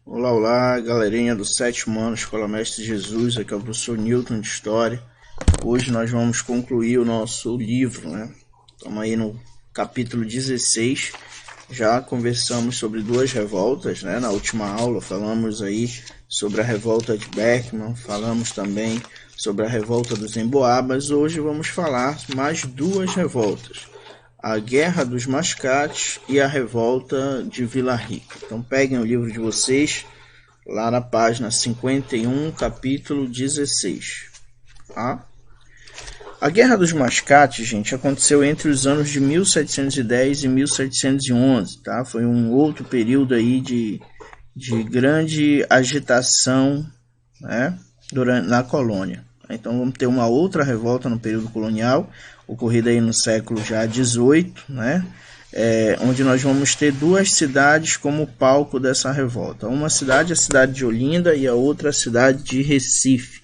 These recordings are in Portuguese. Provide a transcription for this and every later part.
Olá, olá, galerinha do sétimo ano, Escola Mestre Jesus, aqui é o professor Newton de História. Hoje nós vamos concluir o nosso livro, né? Estamos aí no capítulo 16, já conversamos sobre duas revoltas, né? Na última aula falamos aí sobre a revolta de Beckman, falamos também sobre a revolta dos Emboabas. Hoje vamos falar mais duas revoltas. A Guerra dos Mascates e a Revolta de Vila Rica. Então peguem o livro de vocês, lá na página 51, capítulo 16. Tá? A Guerra dos Mascates, gente, aconteceu entre os anos de 1710 e 1711. Tá? Foi um outro período aí de grande agitação, né, na colônia. Então vamos ter uma outra revolta no período colonial, ocorrida aí no século já XVIII, né? Onde nós vamos ter duas cidades como palco dessa revolta. Uma cidade, a cidade de Olinda, e a outra, a cidade de Recife.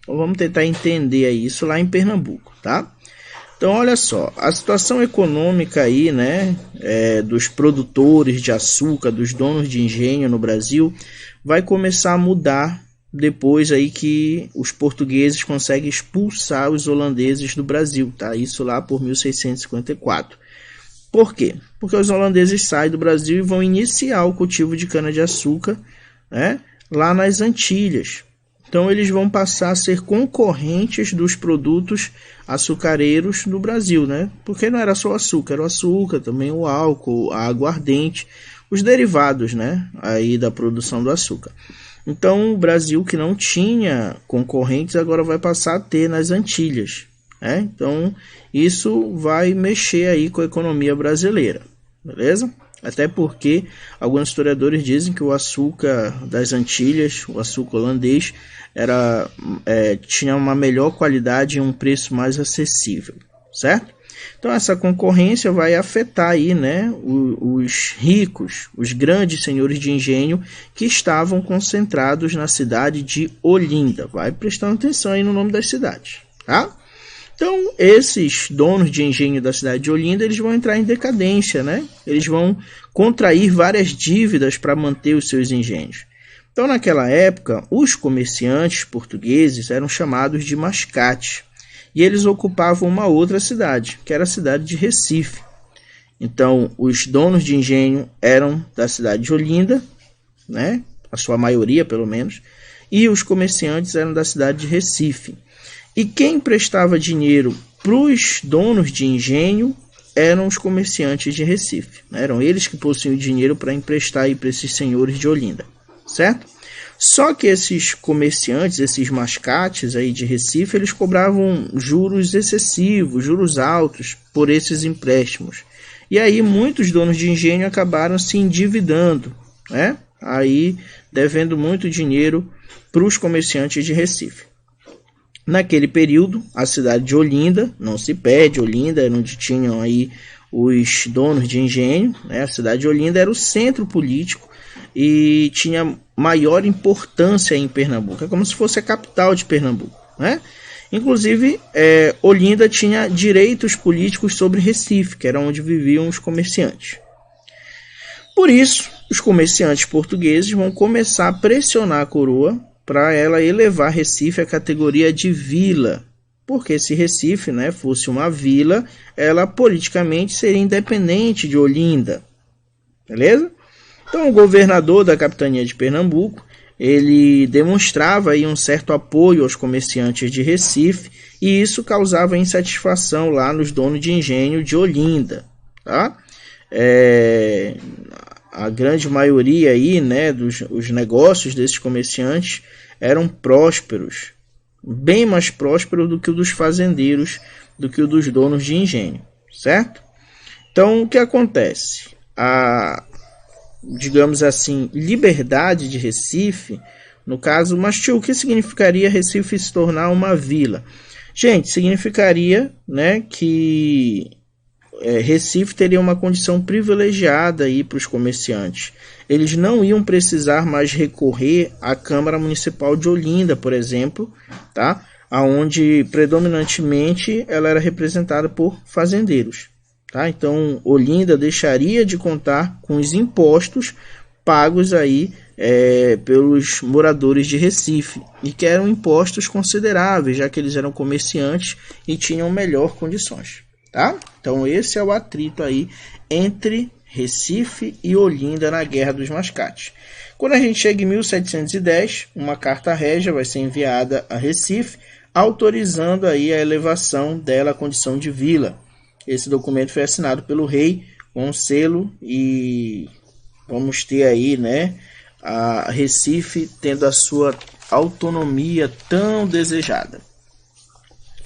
Então vamos tentar entender isso lá em Pernambuco, tá? Então olha só, a situação econômica aí, né, dos produtores de açúcar, dos donos de engenho no Brasil, vai começar a mudar depois aí que os portugueses conseguem expulsar os holandeses do Brasil, tá? Isso lá por 1654. Por quê? Porque os holandeses saem do Brasil e vão iniciar o cultivo de cana-de-açúcar, né, lá nas Antilhas. Então eles vão passar a ser concorrentes dos produtos açucareiros do Brasil, né? Porque não era só o açúcar, era o açúcar, também o álcool, a aguardente, os derivados, né, aí da produção do açúcar. Então, o Brasil, que não tinha concorrentes, agora vai passar a ter nas Antilhas, né? Então, isso vai mexer aí com a economia brasileira, beleza? Até porque alguns historiadores dizem que o açúcar das Antilhas, o açúcar holandês, tinha uma melhor qualidade e um preço mais acessível, certo? Então essa concorrência vai afetar aí, né, os ricos, os grandes senhores de engenho que estavam concentrados na cidade de Olinda. Vai prestando atenção aí no nome das cidades, tá? Então esses donos de engenho da cidade de Olinda, eles vão entrar em decadência, né? Eles vão contrair várias dívidas para manter os seus engenhos. Então naquela época, os comerciantes portugueses eram chamados de mascates. E eles ocupavam uma outra cidade, que era a cidade de Recife. Então, os donos de engenho eram da cidade de Olinda, né? A sua maioria, pelo menos, e os comerciantes eram da cidade de Recife. E quem prestava dinheiro para os donos de engenho eram os comerciantes de Recife, né? Eram eles que possuíam dinheiro para emprestar para esses senhores de Olinda, certo? Só que esses comerciantes, esses mascates aí de Recife, eles cobravam juros excessivos, juros altos por esses empréstimos. E aí muitos donos de engenho acabaram se endividando, né? Aí devendo muito dinheiro para os comerciantes de Recife. Naquele período, a cidade de Olinda, não se perde, Olinda era onde tinham aí os donos de engenho, né? A cidade de Olinda era o centro político e tinha maior importância em Pernambuco. É como se fosse a capital de Pernambuco, né? Inclusive, Olinda tinha direitos políticos sobre Recife, que era onde viviam os comerciantes. Por isso, os comerciantes portugueses vão começar a pressionar a coroa para ela elevar Recife à categoria de vila, porque se Recife, né, fosse uma vila, ela politicamente seria independente de Olinda, beleza? Então o governador da capitania de Pernambuco, ele demonstrava aí um certo apoio aos comerciantes de Recife e isso causava insatisfação lá nos donos de engenho de Olinda, tá? A grande maioria aí, né, os negócios desses comerciantes eram prósperos, bem mais prósperos do que o dos fazendeiros, do que o dos donos de engenho, certo? Então o que acontece? Digamos assim, liberdade de Recife, no caso, mas tio, o que significaria Recife se tornar uma vila? Gente, significaria, né, que Recife teria uma condição privilegiada aí para os comerciantes. Eles não iam precisar mais recorrer à Câmara Municipal de Olinda, por exemplo, tá? Onde predominantemente ela era representada por fazendeiros. Tá? Então, Olinda deixaria de contar com os impostos pagos aí pelos moradores de Recife, e que eram impostos consideráveis, já que eles eram comerciantes e tinham melhor condições, tá? Então esse é o atrito aí entre Recife e Olinda na Guerra dos Mascates. Quando a gente chega em 1710, uma carta régia vai ser enviada a Recife, autorizando aí a elevação dela à condição de vila. Esse documento foi assinado pelo rei com um selo, e vamos ter aí, né, a Recife tendo a sua autonomia tão desejada.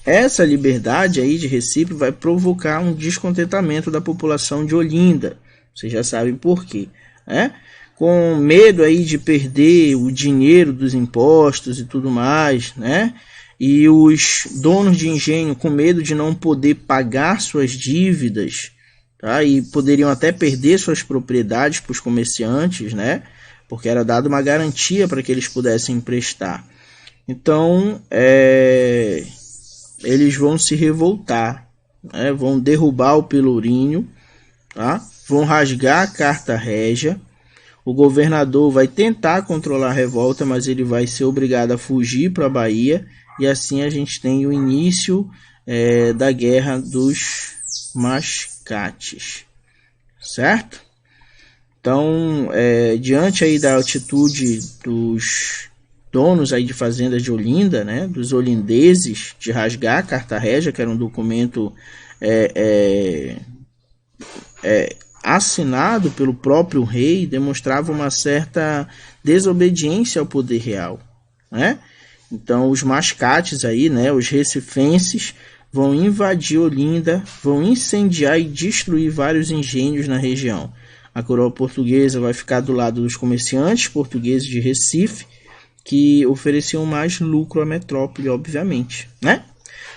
Essa liberdade aí de Recife vai provocar um descontentamento da população de Olinda. Vocês já sabem por quê, né? Com medo aí de perder o dinheiro dos impostos e tudo mais, né? E os donos de engenho com medo de não poder pagar suas dívidas, tá? E poderiam até perder suas propriedades para os comerciantes, né? Porque era dada uma garantia para que eles pudessem emprestar. Então, eles vão se revoltar, né? Vão derrubar o Pelourinho, tá? Vão rasgar a carta régia. O governador vai tentar controlar a revolta, mas ele vai ser obrigado a fugir para a Bahia, e assim a gente tem o início da Guerra dos Mascates, certo? Então, diante aí da atitude dos donos aí de fazendas de Olinda, né, dos olindeses, de rasgar a carta régia, que era um documento assinado pelo próprio rei, demonstrava uma certa desobediência ao poder real, né? Então os mascates aí, né, os recifenses, vão invadir Olinda, vão incendiar e destruir vários engenhos na região. A coroa portuguesa vai ficar do lado dos comerciantes portugueses de Recife, que ofereciam mais lucro à metrópole, obviamente, né?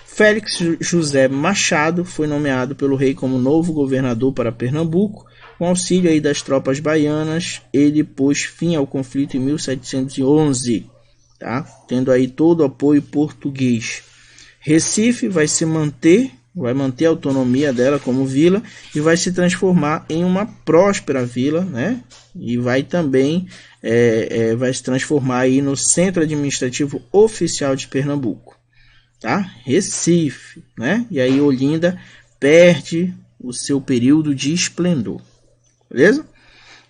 Félix José Machado foi nomeado pelo rei como novo governador para Pernambuco. Com auxílio aí das tropas baianas, ele pôs fim ao conflito em 1711, tá? Tendo aí todo o apoio português. Recife vai manter a autonomia dela como vila e vai se transformar em uma próspera vila, né? E vai também vai se transformar aí no centro administrativo oficial de Pernambuco. Tá? Recife, né? E aí Olinda perde o seu período de esplendor, beleza?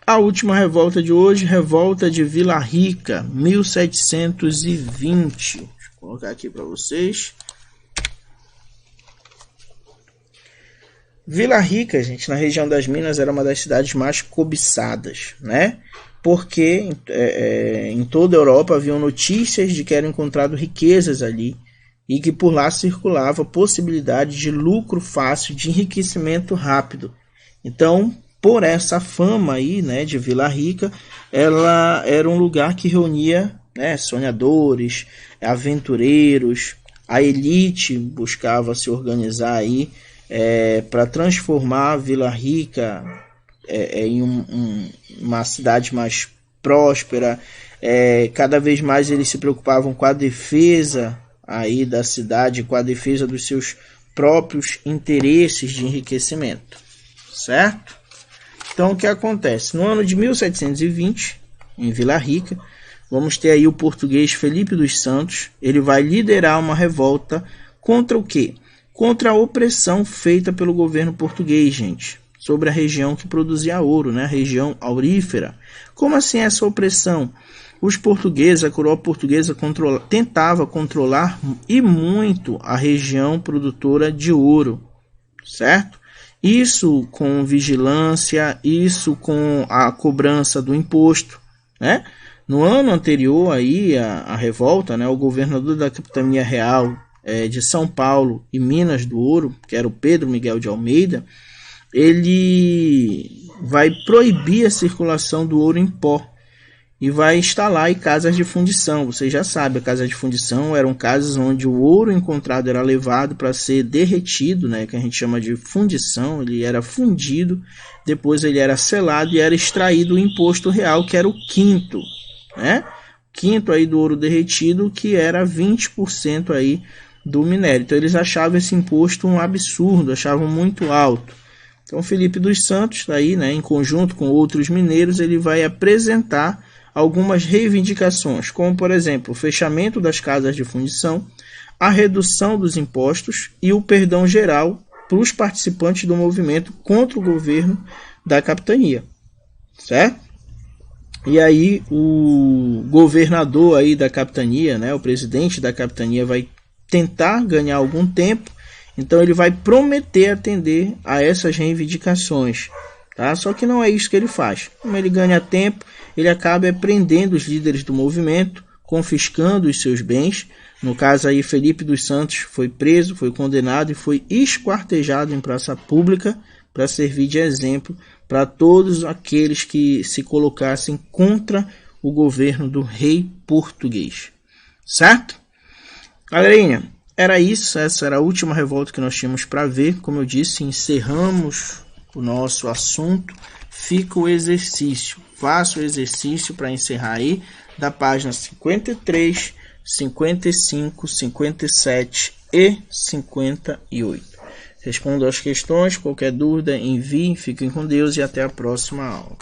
A última revolta de hoje, revolta de Vila Rica, 1720. Deixa eu colocar aqui para vocês. Vila Rica, gente, na região das Minas, era uma das cidades mais cobiçadas, né? Porque em toda a Europa haviam notícias de que eram encontradas riquezas ali, e que por lá circulava a possibilidade de lucro fácil, de enriquecimento rápido. Então, por essa fama aí, né, de Vila Rica, ela era um lugar que reunia, né, sonhadores, aventureiros. A elite buscava se organizar aí para transformar a Vila Rica em uma cidade mais próspera. Cada vez mais eles se preocupavam com a defesa aí da cidade, com a defesa dos seus próprios interesses de enriquecimento, certo? Então o que acontece? No ano de 1720, em Vila Rica, vamos ter aí o português Felipe dos Santos. Ele vai liderar uma revolta contra o quê? Contra a opressão feita pelo governo português, gente, sobre a região que produzia ouro, né? A região aurífera. Como assim essa opressão? Os portugueses, a coroa portuguesa tentava controlar e muito a região produtora de ouro, certo? Isso com vigilância, isso com a cobrança do imposto, né? No ano anterior aí a revolta, né, o governador da Capitania Real de São Paulo e Minas do Ouro, que era o Pedro Miguel de Almeida, ele vai proibir a circulação do ouro em pó e vai instalar aí casas de fundição. Vocês já sabem, a casa de fundição eram casas onde o ouro encontrado era levado para ser derretido, né, que a gente chama de fundição. Ele era fundido, depois ele era selado e era extraído o imposto real, que era o quinto, né? Quinto aí do ouro derretido, que era 20% aí do minério. Então eles achavam esse imposto um absurdo, achavam muito alto. Então Felipe dos Santos, aí, né, em conjunto com outros mineiros, ele vai apresentar algumas reivindicações, como por exemplo, o fechamento das casas de fundição, a redução dos impostos e o perdão geral para os participantes do movimento contra o governo da capitania, certo? E aí o governador aí da capitania, né, o presidente da capitania, vai tentar ganhar algum tempo, então ele vai prometer atender a essas reivindicações, tá? Só que não é isso que ele faz. Como ele ganha tempo, ele acaba prendendo os líderes do movimento, confiscando os seus bens. No caso aí, Felipe dos Santos foi preso, foi condenado e foi esquartejado em praça pública para servir de exemplo para todos aqueles que se colocassem contra o governo do rei português. Certo? Galerinha, era isso. Essa era a última revolta que nós tínhamos para ver. Como eu disse, encerramos o nosso assunto. Fica o exercício. Faça o exercício para encerrar aí da página 53, 55, 57 e 58. Respondo às questões, qualquer dúvida, enviem, fiquem com Deus e até a próxima aula.